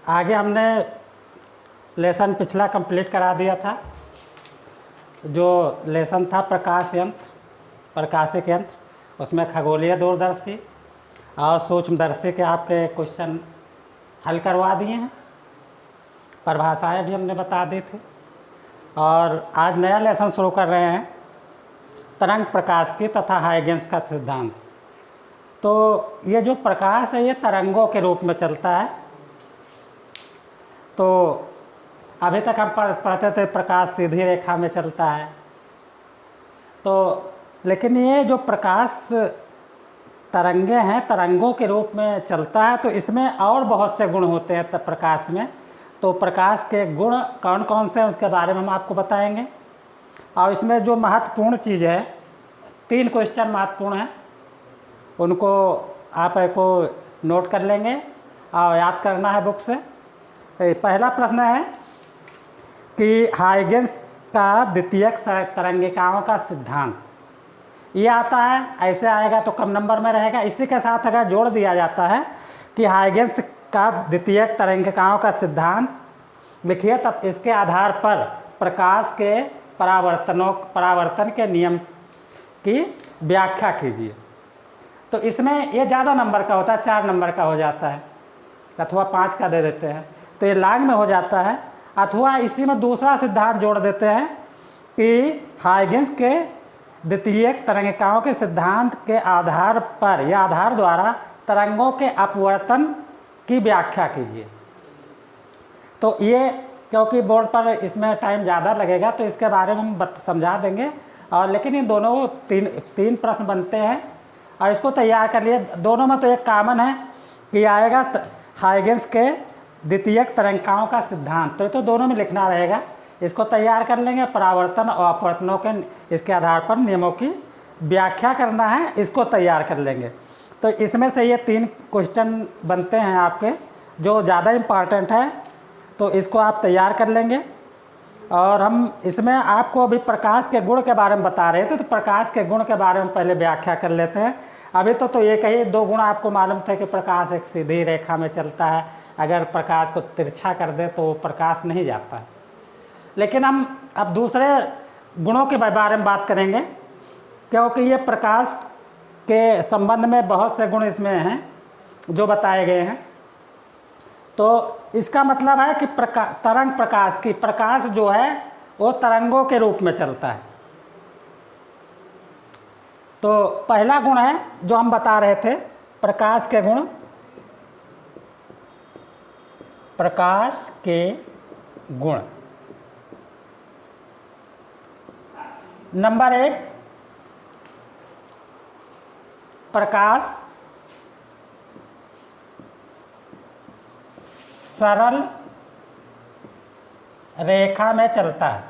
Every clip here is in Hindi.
आगे हमने लेसन पिछला कंप्लीट करा दिया था। जो लेसन था प्रकाश यंत्र, प्रकाशिक यंत्र, उसमें खगोलीय दूरदर्शी और सूक्ष्मदर्शी के आपके क्वेश्चन हल करवा दिए हैं। परिभाषाएँ भी हमने बता दी थी। और आज नया लेसन शुरू कर रहे हैं, तरंग प्रकाश की तथा हाइगेंस का सिद्धांत। तो ये जो प्रकाश है ये तरंगों के रूप में चलता है। तो अभी तक हम पढ़ते थे प्रकाश सीधी रेखा में चलता है। तो लेकिन ये जो प्रकाश तरंगे हैं, तरंगों के रूप में चलता है, तो इसमें और बहुत से गुण होते हैं प्रकाश में। तो प्रकाश के गुण कौन कौन से हैं उसके बारे में हम आपको बताएंगे। और इसमें जो महत्वपूर्ण चीज़ है, 3 क्वेश्चन महत्वपूर्ण हैं, उनको आप को नोट कर लेंगे और याद करना है बुक से। पहला प्रश्न है कि हाइगेंस का द्वितीयक तरंगिकाओं का सिद्धांत। ये आता है, ऐसे आएगा तो कम नंबर में रहेगा। इसी के साथ अगर जोड़ दिया जाता है कि हाइगेंस का द्वितीयक तरंगिकाओं का सिद्धांत लिखिए, तब इसके आधार पर प्रकाश के परावर्तन के नियम की व्याख्या कीजिए। तो इसमें ये ज़्यादा नंबर का होता है, 4 नंबर का हो जाता है, अथवा 5 का दे देते हैं, तो ये लाग में हो जाता है। अथवा इसी में दूसरा सिद्धांत जोड़ देते हैं कि हाइगेंस के द्वितीयक तरंगिकाओं के सिद्धांत के आधार पर या आधार द्वारा तरंगों के अपवर्तन की व्याख्या कीजिए। तो ये क्योंकि बोर्ड पर इसमें टाइम ज़्यादा लगेगा तो इसके बारे में हम समझा देंगे। और लेकिन ये दोनों तीन प्रश्न बनते हैं और इसको तैयार कर लिए। दोनों में तो एक कॉमन है कि आएगा हाइगेंस के द्वितीयक तरंगिकाओं का सिद्धांत, तो ये तो दोनों में लिखना रहेगा। इसको तैयार कर लेंगे। परावर्तन और अपवर्तनों के इसके आधार पर नियमों की व्याख्या करना है, इसको तैयार कर लेंगे। तो इसमें से ये 3 क्वेश्चन बनते हैं आपके, जो ज़्यादा इम्पॉर्टेंट है, तो इसको आप तैयार कर लेंगे। और हम इसमें आपको अभी प्रकाश के गुण के बारे में बता रहे थे, तो प्रकाश के गुण के बारे में पहले व्याख्या कर लेते हैं। अभी तो एक ही 2 गुण आपको मालूम थे कि प्रकाश एक सीधी रेखा में चलता है, अगर प्रकाश को तिरछा कर दे तो प्रकाश नहीं जाता है। लेकिन हम अब दूसरे गुणों के बारे में बात करेंगे, क्योंकि ये प्रकाश के संबंध में बहुत से गुण इसमें हैं जो बताए गए हैं। तो इसका मतलब है कि तरंग प्रकाश की, प्रकाश जो है वो तरंगों के रूप में चलता है। तो पहला गुण है जो हम बता रहे थे, प्रकाश के गुण। प्रकाश के गुण नंबर 1, प्रकाश सरल रेखा में चलता है।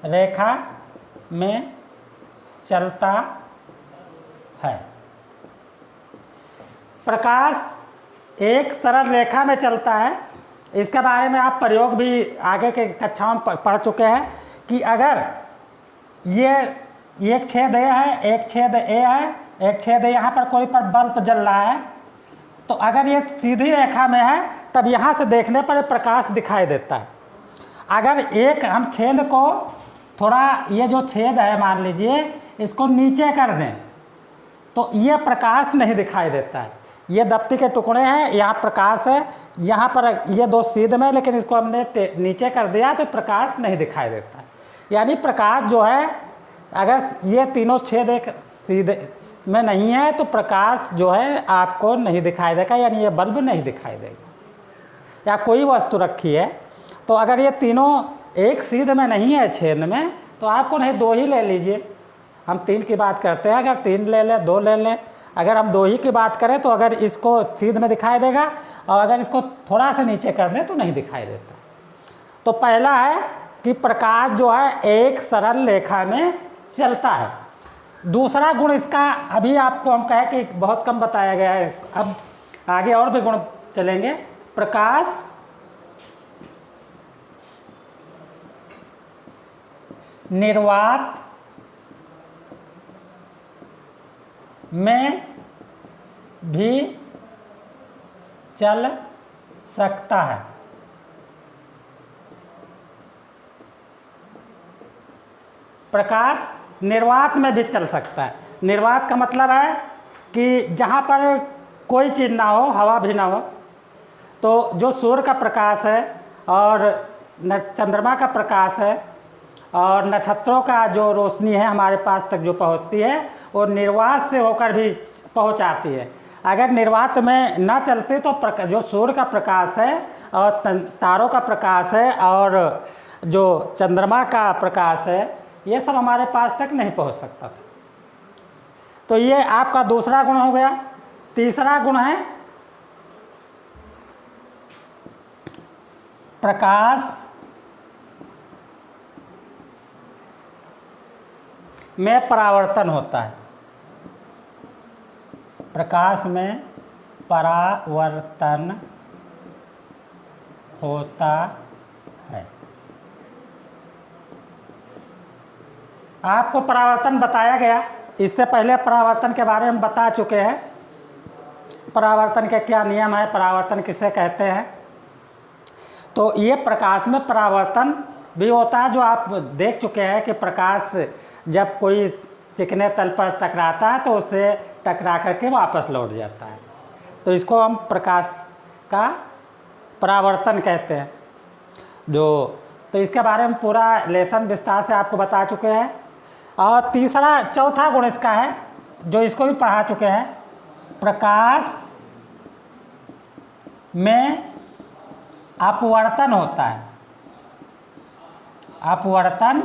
रेखा में चलता है। प्रकाश एक सरल रेखा में चलता है। इसके बारे में आप प्रयोग भी आगे के कक्षाओं में पढ़ चुके हैं कि अगर ये एक छेद ए है, एक छेद ए है, एक छेद ए, यहाँ पर कोई पर बल्ब जल रहा है, तो अगर ये सीधी रेखा में है तब यहाँ से देखने पर प्रकाश दिखाई देता है। अगर एक हम छेद को थोड़ा, ये जो छेद है मान लीजिए, इसको नीचे कर दें तो ये प्रकाश नहीं दिखाई देता है। ये दफ्ती के टुकड़े हैं, यहाँ प्रकाश है, यहाँ पर ये 2 सीध में, लेकिन इसको हमने नीचे कर दिया तो प्रकाश नहीं दिखाई देता है। यानी प्रकाश जो है, अगर ये तीनों छेद एक सीधे में नहीं है तो प्रकाश जो है आपको नहीं दिखाई देगा, यानी ये बल्ब नहीं दिखाई देगा। या कोई वस्तु रखी है तो अगर ये तीनों एक सीध में नहीं है, छेद में, तो आपको नहीं 2 ही ले लीजिए। हम 3 की बात करते हैं, अगर 3 ले लें, 2 ले लें। अगर हम 2 ही की बात करें तो अगर इसको सीध में दिखाई देगा और अगर इसको थोड़ा सा नीचे कर दें तो नहीं दिखाई देता। तो पहला है कि प्रकाश जो है एक सरल रेखा में चलता है। दूसरा गुण इसका अभी आपको हम कहें कि बहुत कम बताया गया है, अब आगे और भी गुण चलेंगे। प्रकाश निर्वात में भी चल सकता है। प्रकाश निर्वात में भी चल सकता है। निर्वात का मतलब है कि जहाँ पर कोई चीज़ ना हो, हवा भी ना हो, तो जो सूर्य का प्रकाश है और चंद्रमा का प्रकाश है और नक्षत्रों का जो रोशनी है हमारे पास तक जो पहुँचती है वो निर्वात से होकर भी पहुँच आती है। अगर निर्वात में ना चलते तो जो सूर्य का प्रकाश है और तारों का प्रकाश है और जो चंद्रमा का प्रकाश है ये सब हमारे पास तक नहीं पहुँच सकता था। तो ये आपका दूसरा गुण हो गया। तीसरा गुण है प्रकाश में परावर्तन होता है। प्रकाश में परावर्तन होता है। आपको परावर्तन बताया गया, इससे पहले परावर्तन के बारे में बता चुके हैं। परावर्तन के क्या नियम है, परावर्तन किसे कहते हैं। तो ये प्रकाश में परावर्तन भी होता है, जो आप देख चुके हैं कि प्रकाश जब कोई चिकने तल पर टकराता है तो उससे टकरा करके वापस लौट जाता है। तो इसको हम प्रकाश का परावर्तन कहते हैं। तो इसके बारे में पूरा लेसन विस्तार से आपको बता चुके हैं। और चौथा गुण इसका है जो इसको भी पढ़ा चुके हैं, प्रकाश में अपवर्तन होता है। अपवर्तन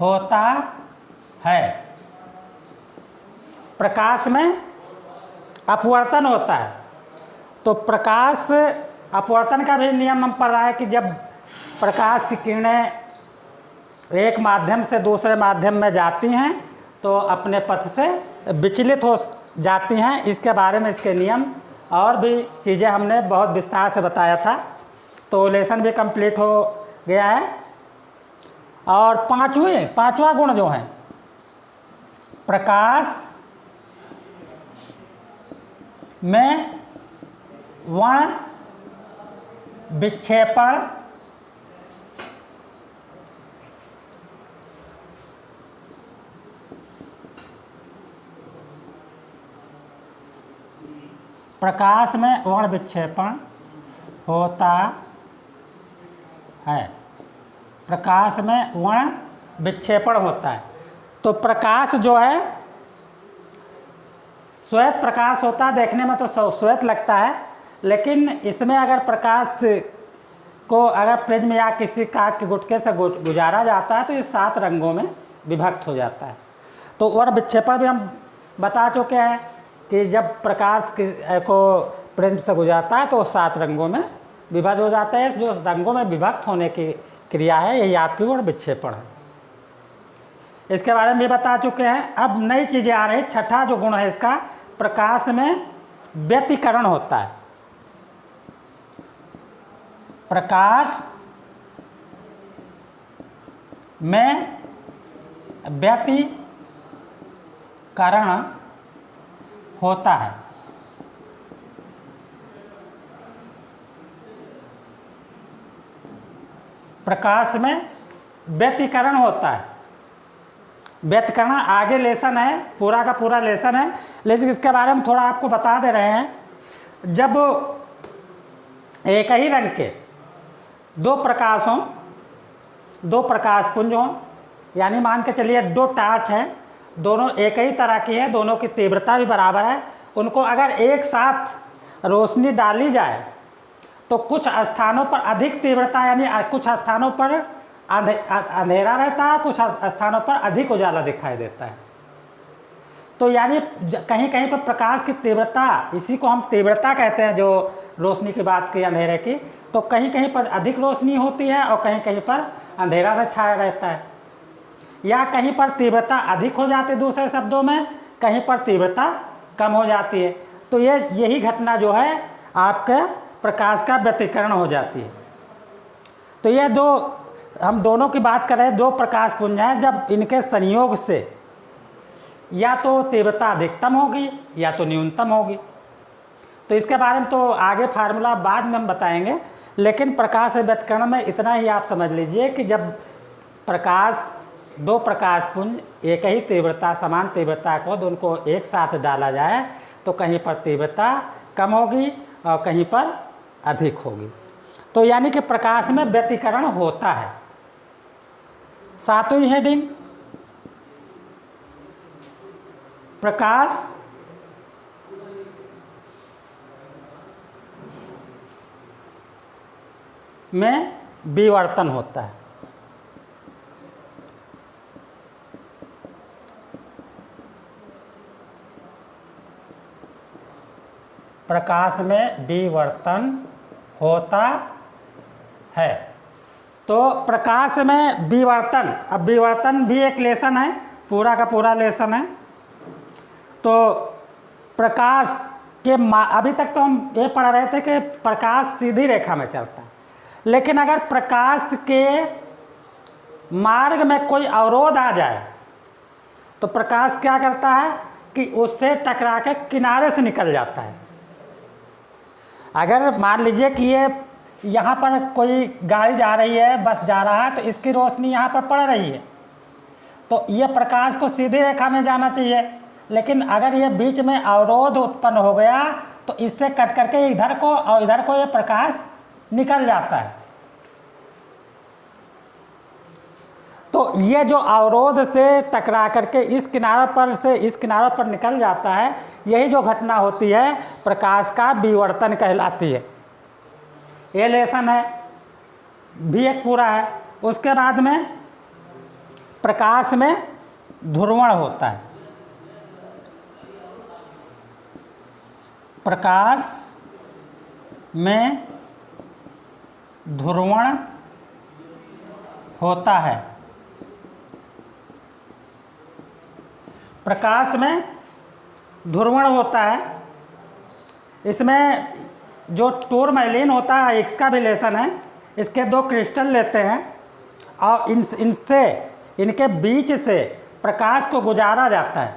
होता है। प्रकाश में अपवर्तन होता है। तो प्रकाश अपवर्तन का भी नियम हम पढ़ रहा है कि जब प्रकाश की किरणें एक माध्यम से दूसरे माध्यम में जाती हैं तो अपने पथ से विचलित हो जाती हैं। इसके बारे में इसके नियम और भी चीज़ें हमने बहुत विस्तार से बताया था। तो लेसन भी कंप्लीट हो गया है। और पांचवा गुण जो है प्रकाश में वर्ण विक्षेपण प्रकाश में वर्ण विक्षेपण होता है। प्रकाश में वर्ण विक्षेपण होता है। तो प्रकाश जो है श्वेत प्रकाश होता है, देखने में तो श्वेत लगता है, लेकिन इसमें अगर प्रकाश को अगर प्रिज्म या किसी कांच के गुटके से गुजारा जाता है तो ये 7 रंगों में विभक्त हो जाता है। तो वर्ण विक्षेपण भी हम बता चुके हैं कि जब प्रकाश को प्रिज्म से गुजारता है तो 7 रंगों में विभक्त हो जाता है। जो रंगों में विभक्त होने की क्रिया है यही आपकी वर्ण विक्षेपण है। इसके बारे में भी बता चुके हैं। अब नई चीज़ें आ रही। छठा जो गुण है इसका, प्रकाश में व्यतिकरण होता है। प्रकाश में व्यतिकरण होता है। प्रकाश में व्यतिकरण होता है। व्यतिकरण आगे लेसन है, पूरा का पूरा लेसन है, लेकिन इसके बारे में थोड़ा आपको बता दे रहे हैं। जब एक ही रंग के दो प्रकाश पुंज हों, यानी मान के चलिए 2 टार्च हैं, दोनों एक ही तरह की है, दोनों की तीव्रता भी बराबर है, उनको अगर एक साथ रोशनी डाली जाए तो कुछ स्थानों पर अधिक तीव्रता यानी कुछ स्थानों पर अंधेरा रहता है, कुछ स्थानों पर अधिक उजाला दिखाई देता है। तो यानी कहीं कहीं पर प्रकाश की तीव्रता, इसी को हम तीव्रता कहते हैं जो रोशनी की बात की अंधेरे की, तो कहीं कहीं पर अधिक रोशनी होती है और कहीं कहीं पर अंधेरा से छाया रहता है, या कहीं पर तीव्रता अधिक हो जाती है, दूसरे शब्दों में कहीं पर तीव्रता कम हो जाती है। तो यही घटना जो है आपके प्रकाश का व्यतिकरण हो जाती है। तो ये हम दोनों की बात कर रहे हैं, 2 प्रकाश पुंज हैं, जब इनके संयोग से या तो तीव्रता अधिकतम होगी या तो न्यूनतम होगी। तो इसके बारे में तो आगे फार्मूला बाद में हम बताएंगे, लेकिन प्रकाश व्यतिकरण में इतना ही आप समझ लीजिए कि जब दो प्रकाश पुंज एक ही तीव्रता, समान तीव्रता को उनको एक साथ डाला जाए तो कहीं पर तीव्रता कम होगी और कहीं पर अधिक होगी। तो यानी कि प्रकाश में व्यतिकरण होता है। सातवीं हेडिंग, प्रकाश में विवर्तन होता है। प्रकाश में विवर्तन होता है। तो प्रकाश में विवर्तन, अब विवर्तन भी एक लेसन है, पूरा का पूरा लेसन है। तो प्रकाश के अभी तक तो हम ये पढ़ रहे थे कि प्रकाश सीधी रेखा में चलता है, लेकिन अगर प्रकाश के मार्ग में कोई अवरोध आ जाए तो प्रकाश क्या करता है कि उससे टकरा के किनारे से निकल जाता है। अगर मान लीजिए कि ये यहाँ पर कोई गाड़ी जा रही है, बस जा रहा है, तो इसकी रोशनी यहाँ पर पड़ रही है, तो ये प्रकाश को सीधी रेखा में जाना चाहिए। लेकिन अगर ये बीच में अवरोध उत्पन्न हो गया तो इससे कट करके इधर को और इधर को ये प्रकाश निकल जाता है। तो ये जो अवरोध से टकरा करके इस किनारे पर से इस किनारे पर निकल जाता है, यही जो घटना होती है प्रकाश का विवर्तन कहलाती है। ये लेसन है, भी एक पूरा है। उसके बाद में प्रकाश में ध्रुवण होता है। प्रकाश में ध्रुवण होता है। प्रकाश में ध्रुवण होता है। इसमें जो टूरमैलीन होता है, इसका भी लेसन है। इसके दो क्रिस्टल लेते हैं और इनके बीच से प्रकाश को गुजारा जाता है।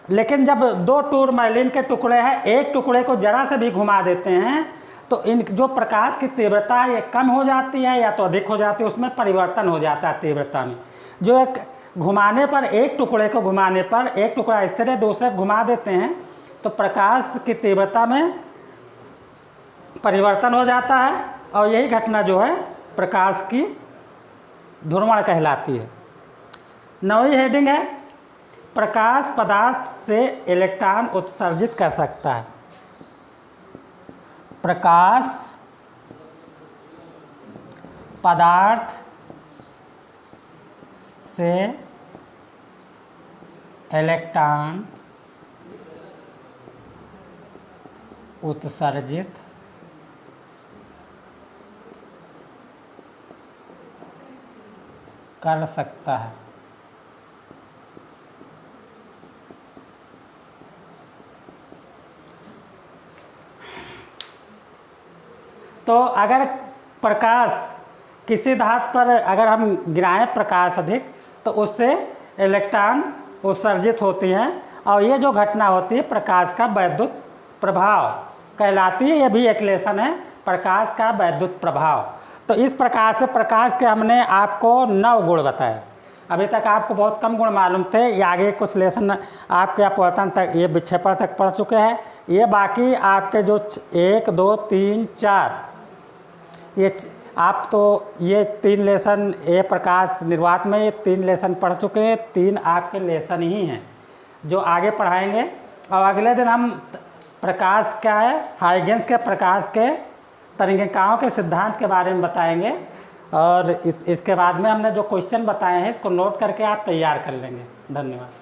लेकिन जब दो टूरमैलीन के टुकड़े हैं, एक टुकड़े को जरा से भी घुमा देते हैं तो इन जो प्रकाश की तीव्रता ये कम हो जाती है या तो अधिक हो जाती है, उसमें परिवर्तन हो जाता है तीव्रता में। जो एक घुमाने पर, एक टुकड़े को घुमाने पर, एक टुकड़ा इस तरह दूसरे घुमा देते हैं तो प्रकाश की तीव्रता में परिवर्तन हो जाता है, और यही घटना जो है प्रकाश की ध्रुवण कहलाती है। 9वीं हेडिंग है, प्रकाश पदार्थ से इलेक्ट्रॉन उत्सर्जित कर सकता है। प्रकाश पदार्थ से इलेक्ट्रॉन उत्सर्जित कर सकता है। तो अगर प्रकाश किसी धातु पर अगर हम गिराएं प्रकाश अधिक, तो उससे इलेक्ट्रॉन उत्सर्जित होती हैं, और ये जो घटना होती है प्रकाश का वैद्युत प्रभाव कहलाती है। ये भी एक लेसन है, प्रकाश का वैद्युत प्रभाव। तो इस प्रकार से प्रकाश के हमने आपको 9 गुण बताए। अभी तक आपको बहुत कम गुण मालूम थे। ये आगे कुछ लेसन आपके अपवर्तन तक, ये विक्षेपण तक पढ़ चुके हैं। ये बाकी आपके जो 1, 2, 3, 4 ये आप तो ये 3 लेसन, ये प्रकाश निर्वात में ये 3 लेसन पढ़ चुके हैं। 3 आपके लेसन ही हैं जो आगे पढ़ाएंगे। और अगले दिन हम प्रकाश क्या है, हाइगेंस के प्रकाश के तरंगिकाओं के सिद्धांत के बारे में बताएंगे। और इसके बाद में हमने जो क्वेश्चन बताए हैं इसको नोट करके आप तैयार कर लेंगे। धन्यवाद।